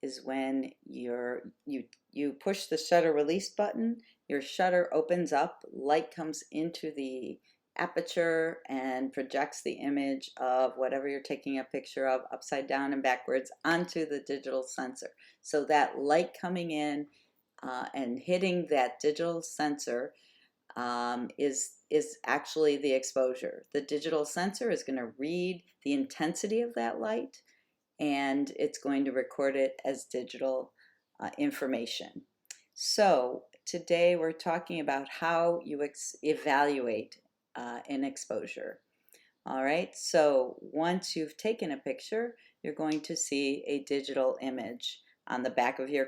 is when you push the shutter release button, your shutter opens up, light comes into the aperture and projects the image of whatever you're taking a picture of upside down and backwards onto the digital sensor. So that light coming in and hitting that digital sensor is actually the exposure. The digital sensor is going to read the intensity of that light, and it's going to record it as digital information. So today we're talking about how you evaluate an exposure. All right, so once you've taken a picture, you're going to see a digital image on the back of your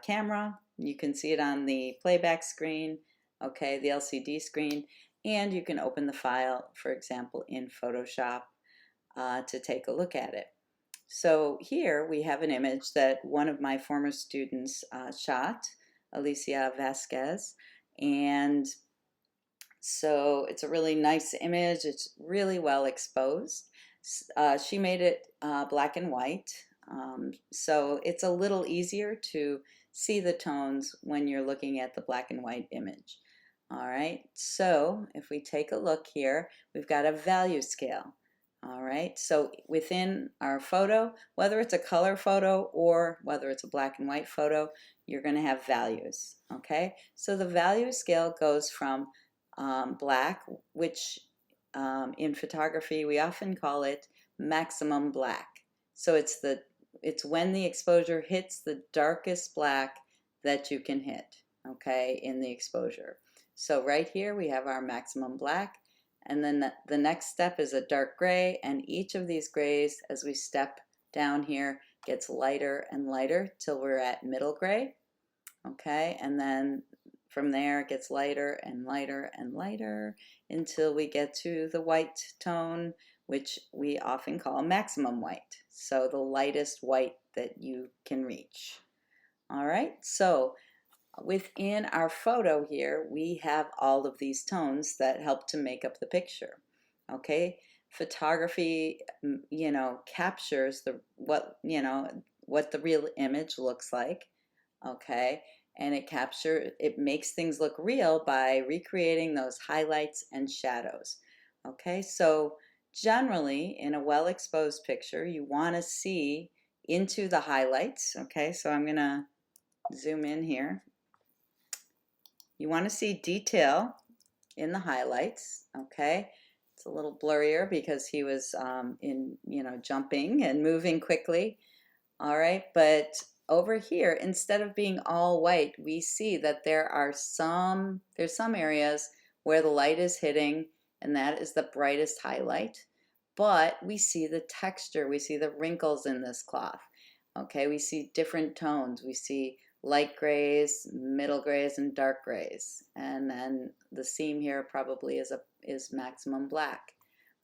camera. You can see it on the playback screen, okay, the LCD screen, and you can open the file, for example, in Photoshop to take a look at it. So here we have an image that one of my former students shot, Alicia Vasquez, and so it's a really nice image. It's really well exposed. She made it black and white, so it's a little easier to see the tones when you're looking at the black and white image. All right, so if we take a look here, we've got a value scale. All right, so within our photo, whether it's a color photo or whether it's a black and white photo, you're going to have values. Okay, so the value scale goes from black, which in photography we often call it maximum black. So it's when the exposure hits the darkest black that you can hit, okay, in the exposure. So right here we have our maximum black, and then the next step is a dark gray, and each of these grays as we step down here gets lighter and lighter till we're at middle gray, okay, and then from there it gets lighter and lighter and lighter until we get to the white tone, which we often call maximum white. So the lightest white that you can reach. All right, so within our photo here, we have all of these tones that help to make up the picture. Okay, photography, captures what the real image looks like. Okay, and it makes things look real by recreating those highlights and shadows. Okay, so generally in a well exposed picture, you want to see into the highlights. Okay, so I'm gonna zoom in here. You want to see detail in the highlights, okay? It's a little blurrier because he was jumping and moving quickly. All right, but over here, instead of being all white, we see that there's some areas where the light is hitting, and that is the brightest highlight. But we see the texture, we see the wrinkles in this cloth. Okay, we see different tones. We see light grays, middle grays, and dark grays. And then the seam here probably is maximum black.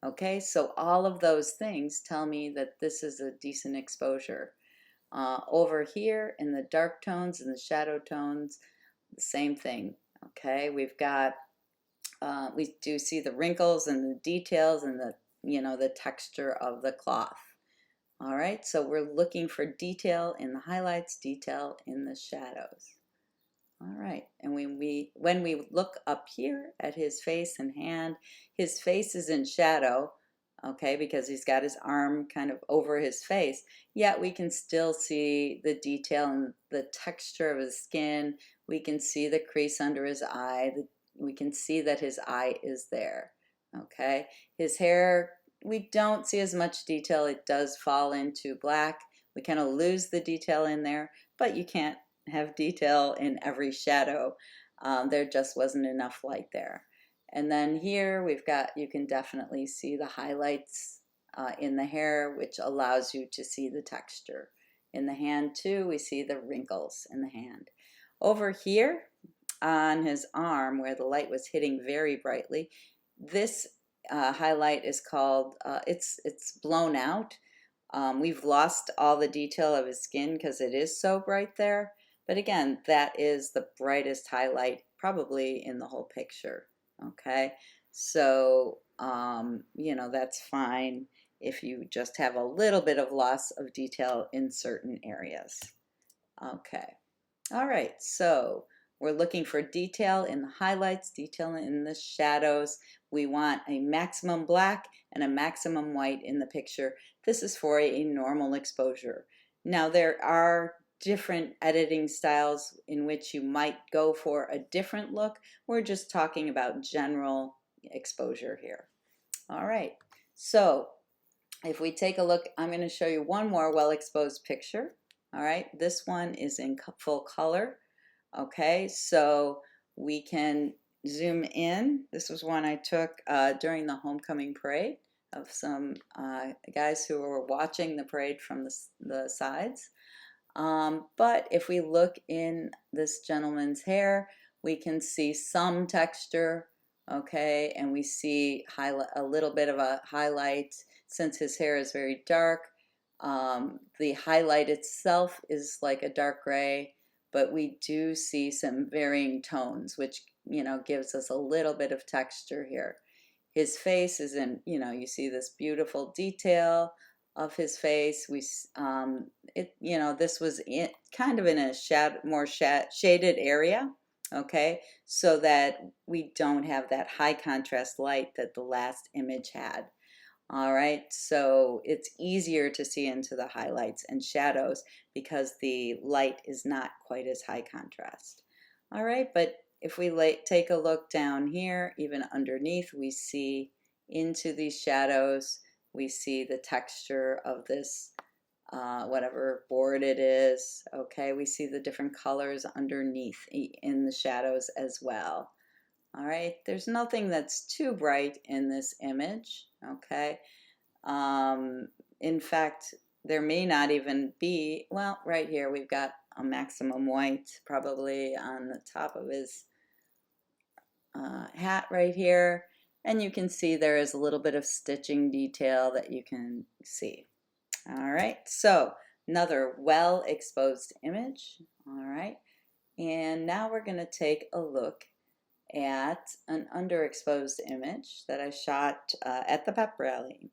Okay, so all of those things tell me that this is a decent exposure. Over here in the dark tones and the shadow tones, the same thing. Okay, we do see the wrinkles and the details and the texture of the cloth. All right, so we're looking for detail in the highlights, detail in the shadows. All right, and when we look up here at his face and hand, his face is in shadow, okay, because he's got his arm kind of over his face, yet we can still see the detail and the texture of his skin. We can see the crease under his eye. We can see that his eye is there, okay. His hair, we don't see as much detail. It does fall into black. We kind of lose the detail in there, but you can't have detail in every shadow. There just wasn't enough light there. And then here you can definitely see the highlights in the hair, which allows you to see the texture. In the hand too, we see the wrinkles in the hand. Over here on his arm, where the light was hitting very brightly, this highlight is called, it's blown out. We've lost all the detail of his skin because it is so bright there. But again, that is the brightest highlight probably in the whole picture. Okay, so that's fine if you just have a little bit of loss of detail in certain areas. Okay. All right, so we're looking for detail in the highlights, detail in the shadows. We want a maximum black and a maximum white in the picture. This is for a normal exposure. Now there are different editing styles in which you might go for a different look. We're just talking about general exposure here. All right, so if we take a look, I'm going to show you one more well-exposed picture. All right, this one is in full color. Okay, so we can zoom in. This was one I took during the homecoming parade of some guys who were watching the parade from the sides. But if we look in this gentleman's hair, we can see some texture, okay, and we see a little bit of a highlight since his hair is very dark. The highlight itself is like a dark gray, but we do see some varying tones, which, you know, gives us a little bit of texture here. His face is in, you know, you see this beautiful detail of his face. You know, this was kind of in a more shaded area, okay, so that we don't have that high contrast light that the last image had. All right, so it's easier to see into the highlights and shadows because the light is not quite as high contrast. All right, but if we take a look down here, even underneath, we see into these shadows, we see the texture of this, whatever board it is, okay? We see the different colors underneath in the shadows as well. All right, there's nothing that's too bright in this image, okay? In fact, there may not even be, well, right here we've got a maximum white probably on the top of his hat right here, and you can see there is a little bit of stitching detail that you can see. All right, so another well exposed image. All right, and now we're going to take a look at an underexposed image that I shot at the pep rally.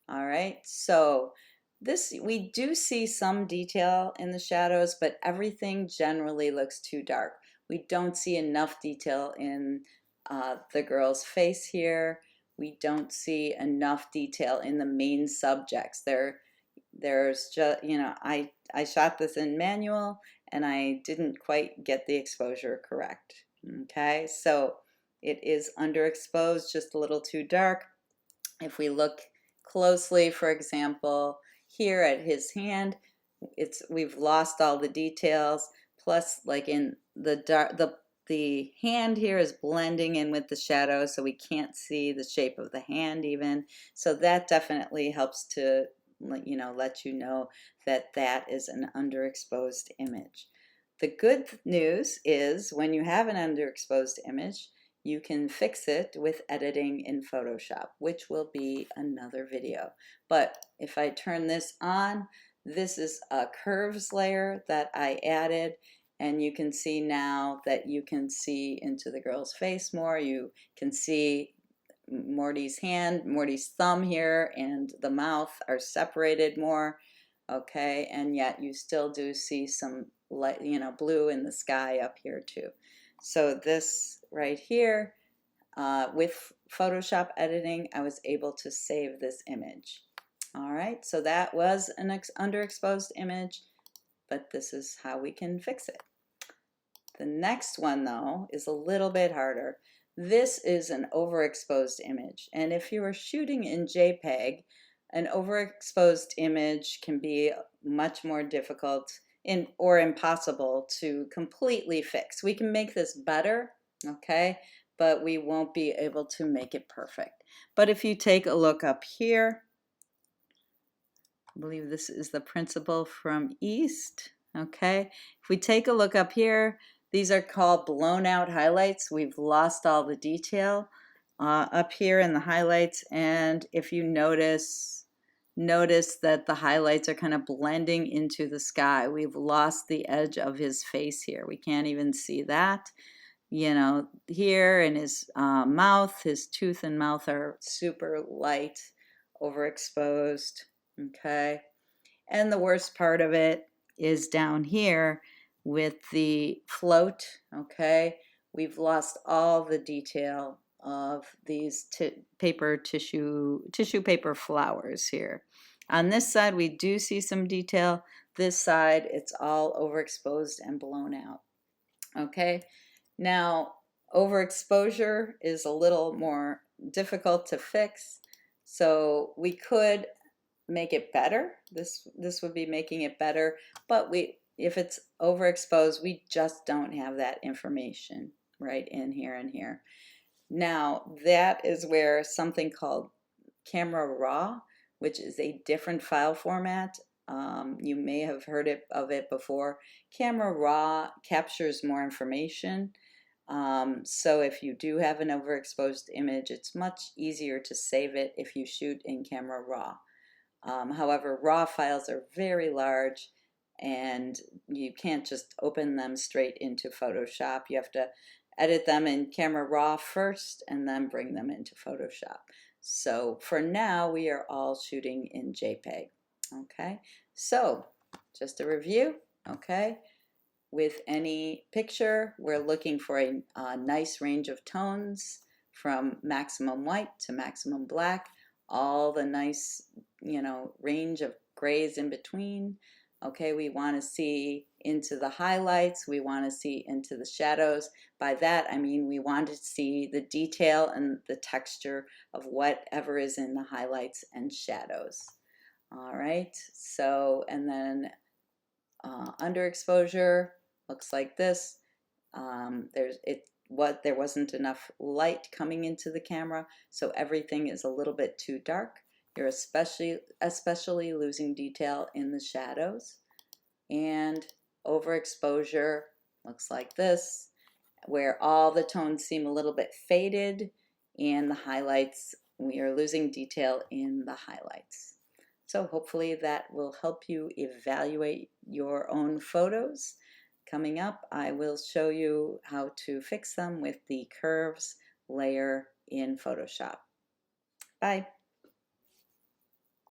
All right, so this, we do see some detail in the shadows, but everything generally looks too dark. We don't see enough detail in the girl's face here. We don't see enough detail in the main subjects. There's just, you know, I shot this in manual and I didn't quite get the exposure correct. Okay, so it is underexposed, just a little too dark. If we look closely, for example, here at his hand, we've lost all the details. Plus, like in the dark, the hand here is blending in with the shadow, so we can't see the shape of the hand even. So that definitely helps to, you know, let you know that that is an underexposed image. The good news is when you have an underexposed image, you can fix it with editing in Photoshop, which will be another video. But if I turn this on, this is a curves layer that I added, and you can see now that you can see into the girl's face more. You can see Morty's hand, Morty's thumb here, and the mouth are separated more, okay, and yet you still do see some light, you know, blue in the sky up here too. So this right here, with Photoshop editing, I was able to save this image. All right, so that was an underexposed image, but this is how we can fix it. The next one, though, is a little bit harder. This is an overexposed image, and if you are shooting in JPEG, an overexposed image can be much more difficult or impossible to completely fix. We can make this better, okay, but we won't be able to make it perfect. But if you take a look up here, I believe this is the principal from East, okay? If we take a look up here, these are called blown out highlights. We've lost all the detail up here in the highlights, and if you notice that the highlights are kind of blending into the sky. We've lost the edge of his face here. We can't even see that. You know, here in his mouth, his tooth and mouth are super light, overexposed, okay? And the worst part of it is down here with the float, okay? We've lost all the detail of these tissue paper flowers here. On this side, we do see some detail. This side, it's all overexposed and blown out, okay? Now, overexposure is a little more difficult to fix, so we could make it better. This would be making it better, but if it's overexposed, we just don't have that information right in here and here. Now, that is where something called Camera Raw, which is a different file format. You may have heard of it before. Camera Raw captures more information. So if you do have an overexposed image, it's much easier to save it if you shoot in Camera Raw. However, RAW files are very large and you can't just open them straight into Photoshop. You have to edit them in Camera Raw first and then bring them into Photoshop. So for now, we are all shooting in JPEG. Okay, so just a review. Okay, with any picture, we're looking for a nice range of tones from maximum white to maximum black, all the nice, range of grays in between. Okay, we want to see into the highlights, we want to see into the shadows. By that, I mean we want to see the detail and the texture of whatever is in the highlights and shadows. All right, so, and then underexposure looks like this. There wasn't enough light coming into the camera, so everything is a little bit too dark. You're especially losing detail in the shadows. And overexposure looks like this, where all the tones seem a little bit faded, and the highlights, we are losing detail in the highlights. So hopefully that will help you evaluate your own photos. Coming up, I will show you how to fix them with the curves layer in Photoshop. Bye.